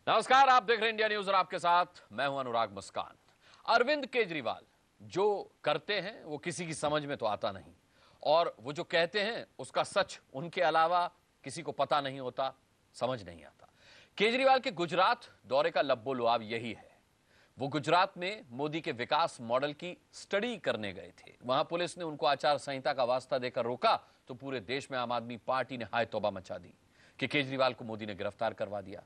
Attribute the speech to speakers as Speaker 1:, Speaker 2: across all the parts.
Speaker 1: नमस्कार, आप देख रहे हैं इंडिया न्यूज और आपके साथ मैं हूं अनुराग मुस्कान। अरविंद केजरीवाल जो करते हैं वो किसी की समझ में तो आता नहीं, और वो जो कहते हैं उसका सच उनके अलावा किसी को पता नहीं होता, समझ नहीं आता। केजरीवाल के गुजरात दौरे का लब्बो लुआब यही है। वो गुजरात में मोदी के विकास मॉडल की स्टडी करने गए थे। वहां पुलिस ने उनको आचार संहिता का वास्ता देकर रोका तो पूरे देश में आम आदमी पार्टी ने हाय तौबा मचा दी कि केजरीवाल को मोदी ने गिरफ्तार करवा दिया।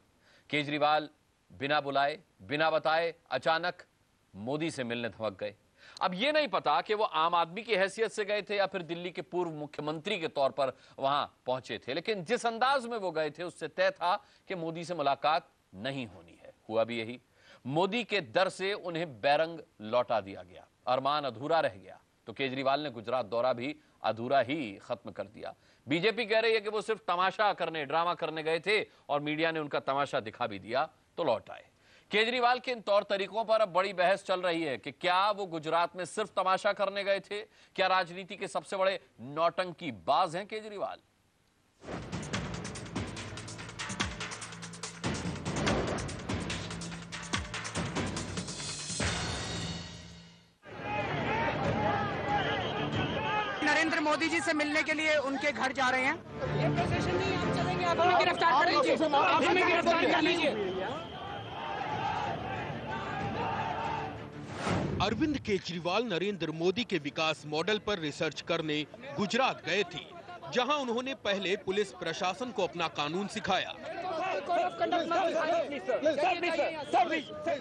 Speaker 1: केजरीवाल बिना बुलाए बिना बताए अचानक मोदी से मिलने धमक गए। अब यह नहीं पता कि वो आम आदमी की हैसियत से गए थे या फिर दिल्ली के पूर्व मुख्यमंत्री के तौर पर वहां पहुंचे थे, लेकिन जिस अंदाज में वो गए थे उससे तय था कि मोदी से मुलाकात नहीं होनी है। हुआ भी यही। मोदी के दर से उन्हें बैरंग लौटा दिया गया, अरमान अधूरा रह गया। तो केजरीवाल ने गुजरात दौरा भी अधूरा ही खत्म कर दिया। बीजेपी कह रही है कि वो सिर्फ तमाशा करने, ड्रामा करने गए थे और मीडिया ने उनका तमाशा दिखा भी दिया तो लौट आए। केजरीवाल के इन तौर तरीकों पर अब बड़ी बहस चल रही है कि क्या वो गुजरात में सिर्फ तमाशा करने गए थे, क्या राजनीति के सबसे बड़े नौटंकी बाज हैं केजरीवाल।
Speaker 2: नरेंद्र मोदी जी से मिलने के लिए उनके घर जा रहे हैं।
Speaker 3: ये प्रोसेशन नहीं, हम चलेंगे, आप हमें गिरफ्तार कर लीजिए, आप हमें गिरफ्तार कर लीजिए।
Speaker 4: अरविंद केजरीवाल नरेंद्र मोदी के विकास मॉडल पर रिसर्च करने गुजरात गए थे, जहां उन्होंने पहले पुलिस प्रशासन को अपना कानून सिखाया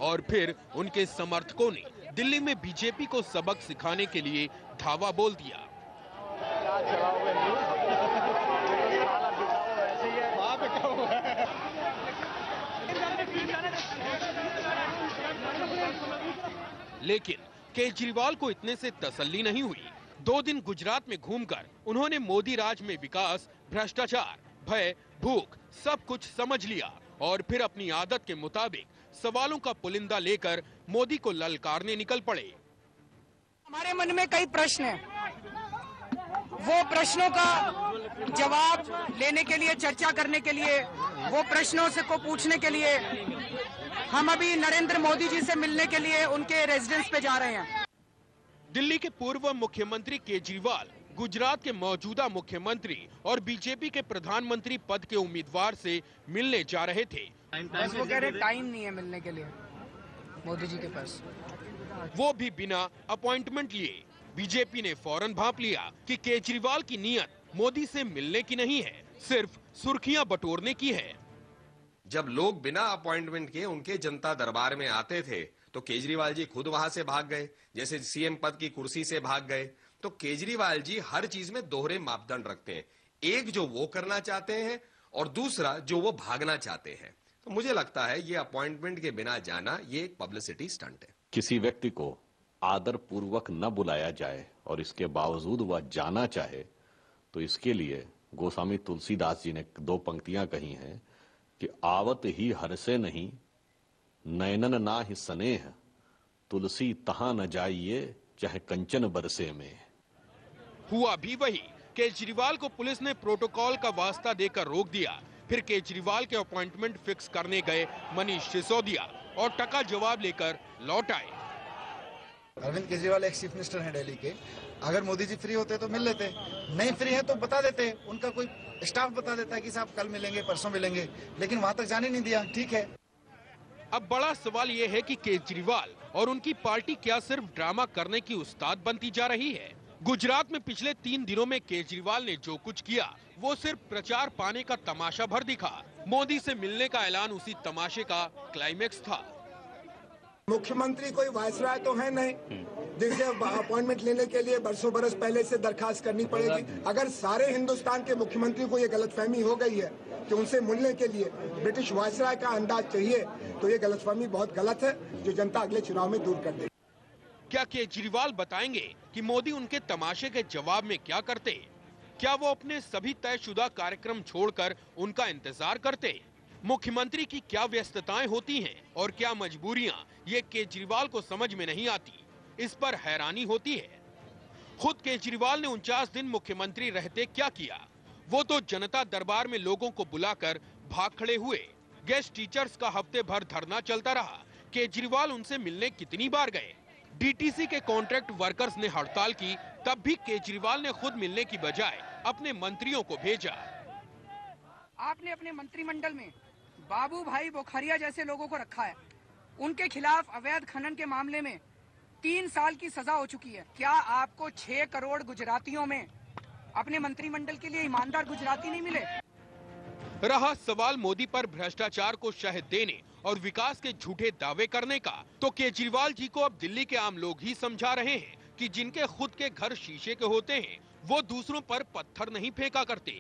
Speaker 4: और फिर उनके समर्थकों ने दिल्ली में बीजेपी को सबक सिखाने के लिए धावा बोल दिया। लेकिन केजरीवाल को इतने से तसल्ली नहीं हुई। 2 दिन गुजरात में घूमकर उन्होंने मोदी राज में विकास, भ्रष्टाचार, भय, भूख सब कुछ समझ लिया और फिर अपनी आदत के मुताबिक सवालों का पुलिंदा लेकर मोदी को ललकारने निकल पड़े।
Speaker 2: हमारे मन में कई प्रश्न हैं, वो प्रश्नों का जवाब लेने के लिए, चर्चा करने के लिए, वो प्रश्नों से को पूछने के लिए हम अभी नरेंद्र मोदी जी से मिलने के लिए उनके रेजिडेंस पे जा रहे हैं।
Speaker 4: दिल्ली के पूर्व मुख्यमंत्री केजरीवाल गुजरात के मौजूदा मुख्यमंत्री और बीजेपी के प्रधानमंत्री पद के उम्मीदवार से मिलने जा रहे थे।
Speaker 2: बस वो कह रहे टाइम नहीं है मिलने के लिए मोदी जी के पास,
Speaker 4: वो भी बिना अपॉइंटमेंट लिए। बीजेपी ने फौरन भांप लिया कि केजरीवाल की नीयत मोदी से मिलने की नहीं है, सिर्फ सुर्खियां बटोरने की है।
Speaker 5: जब लोग बिना अपॉइंटमेंट के उनके जनता दरबार में आते थे तो केजरीवाल जी खुद वहां से भाग गए, जैसे सीएम पद की कुर्सी से भाग गए। तो केजरीवाल जी हर चीज में दोहरे मापदंड रखते हैं, एक जो वो करना चाहते हैं और दूसरा जो वो भागना चाहते हैं। तो मुझे लगता है ये अपॉइंटमेंट के बिना जाना ये एक पब्लिसिटी स्टंट है।
Speaker 6: किसी व्यक्ति को आदर पूर्वक न बुलाया जाए और इसके बावजूद वह जाना चाहे, तो इसके लिए गोस्वामी तुलसीदास जी ने 2 पंक्तियां कही हैं कि आवत ही हरसे नहीं, नयनन ना ही स्नेह, तुलसी तहां न जाइए चाहे कंचन बरसे में।
Speaker 4: हुआ भी वही। केजरीवाल को पुलिस ने प्रोटोकॉल का वास्ता देकर रोक दिया। फिर केजरीवाल के अपॉइंटमेंट फिक्स करने गए मनीष सिसोदिया और टका जवाब लेकर लौट आए।
Speaker 7: अरविंद केजरीवाल एक चीफ मिनिस्टर हैं दिल्ली के। अगर मोदी जी फ्री होते तो मिल लेते, नहीं फ्री है तो बता देते, उनका कोई स्टाफ बता देता है कि साहब कल मिलेंगे, परसों मिलेंगे, लेकिन वहां तक जाने नहीं दिया। ठीक है।
Speaker 4: अब बड़ा सवाल यह है कि केजरीवाल और उनकी पार्टी क्या सिर्फ ड्रामा करने की उस्ताद बनती जा रही है। गुजरात में पिछले 3 दिनों में केजरीवाल ने जो कुछ किया वो सिर्फ प्रचार पाने का तमाशा भर दिखा। मोदी से मिलने का ऐलान उसी तमाशे का क्लाइमेक्स था।
Speaker 8: मुख्यमंत्री कोई वायसराय तो है नहीं जिनसे अपॉइंटमेंट लेने के लिए बरसों बरस पहले से दरखास्त करनी पड़ेगी। अगर सारे हिंदुस्तान के मुख्यमंत्री को ये गलतफहमी हो गई है कि उनसे मिलने के लिए ब्रिटिश वायसराय का अंदाज चाहिए, तो ये गलतफहमी बहुत गलत है, जो जनता अगले चुनाव में दूर कर देगी।
Speaker 4: क्या केजरीवाल बताएंगे कि मोदी उनके तमाशे के जवाब में क्या करते? क्या वो अपने सभी तयशुदा कार्यक्रम छोड़कर उनका इंतजार करते? मुख्यमंत्री की क्या व्यस्तताएं होती हैं और क्या मजबूरियां, ये केजरीवाल को समझ में नहीं आती। इस पर हैरानी होती है। खुद केजरीवाल ने 49 दिन मुख्यमंत्री रहते क्या किया? वो तो जनता दरबार में लोगों को बुलाकर भाग खड़े हुए। गेस्ट टीचर्स का हफ्ते भर धरना चलता रहा। केजरीवाल उनसे मिलने कितनी बार गए? डीटीसी के कॉन्ट्रैक्ट वर्कर्स ने हड़ताल की, तब भी केजरीवाल ने खुद मिलने की बजाय अपने मंत्रियों को भेजा।
Speaker 2: आपने अपने मंत्रिमंडल में बाबू भाई बोखरिया जैसे लोगों को रखा है। उनके खिलाफ अवैध खनन के मामले में 3 साल की सजा हो चुकी है। क्या आपको 6 करोड़ गुजरातियों में अपने मंत्रिमंडल के लिए ईमानदार गुजराती नहीं मिले?
Speaker 4: रहा सवाल मोदी पर भ्रष्टाचार को शह देने और विकास के झूठे दावे करने का, तो केजरीवाल जी को अब दिल्ली के आम लोग ही समझा रहे हैं कि जिनके खुद के घर शीशे के होते हैं वो दूसरों पर पत्थर नहीं फेंका करते।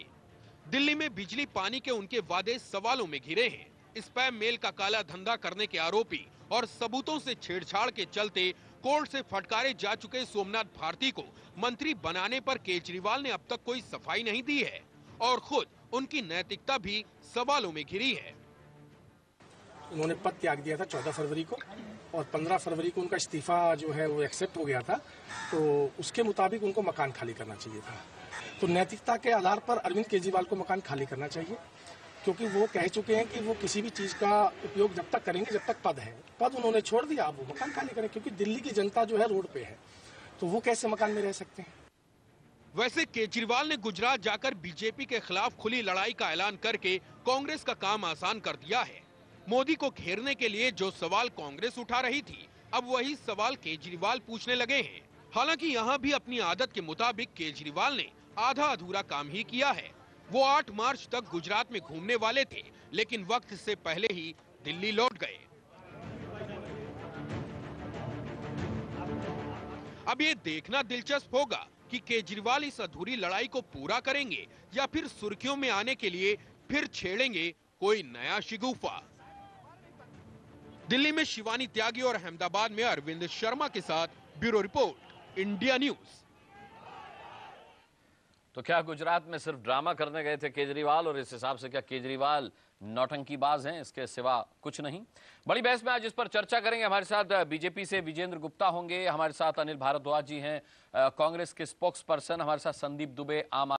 Speaker 4: दिल्ली में बिजली पानी के उनके वादे सवालों में घिरे हैं। स्पैम मेल का काला धंधा करने के आरोपी और सबूतों से छेड़छाड़ के चलते कोर्ट से फटकारे जा चुके सोमनाथ भारती को मंत्री बनाने पर केजरीवाल ने अब तक कोई सफाई नहीं दी है और खुद उनकी नैतिकता भी सवालों में घिरी है।
Speaker 9: उन्होंने पद त्याग दिया था 14 फरवरी को और 15 फरवरी को उनका इस्तीफा जो है वो एक्सेप्ट हो गया था, तो उसके मुताबिक उनको मकान खाली करना चाहिए था। तो नैतिकता के आधार पर अरविंद केजरीवाल को मकान खाली करना चाहिए, क्योंकि वो कह चुके हैं कि वो किसी भी चीज़ का उपयोग जब तक करेंगे जब तक पद है। पद उन्होंने छोड़ दिया, अब वो मकान खाली करें, क्योंकि दिल्ली की जनता जो है रोड पे है, तो वो कैसे मकान में रह सकते हैं।
Speaker 4: वैसे केजरीवाल ने गुजरात जाकर बीजेपी के खिलाफ खुली लड़ाई का ऐलान करके कांग्रेस का काम आसान कर दिया है। मोदी को घेरने के लिए जो सवाल कांग्रेस उठा रही थी, अब वही सवाल केजरीवाल पूछने लगे हैं। हालांकि यहाँ भी अपनी आदत के मुताबिक केजरीवाल ने आधा अधूरा काम ही किया है। वो 8 मार्च तक गुजरात में घूमने वाले थे, लेकिन वक्त से पहले ही दिल्ली लौट गए। अब ये देखना दिलचस्प होगा कि केजरीवाल इस अधूरी लड़ाई को पूरा करेंगे या फिर सुर्खियों में आने के लिए फिर छेड़ेंगे कोई नया शिगुफा। दिल्ली में शिवानी त्यागी और अहमदाबाद में अरविंद शर्मा के साथ ब्यूरो रिपोर्ट, इंडिया न्यूज।
Speaker 1: तो क्या गुजरात में सिर्फ ड्रामा करने गए थे केजरीवाल, और इस हिसाब से क्या केजरीवाल नौटंकीबाज हैं, इसके सिवा कुछ नहीं? बड़ी बहस में आज इस पर चर्चा करेंगे। हमारे साथ बीजेपी से विजेंद्र गुप्ता होंगे, हमारे साथ अनिल भारद्वाज जी हैं, कांग्रेस के स्पोक्स पर्सन, हमारे साथ संदीप दुबे आम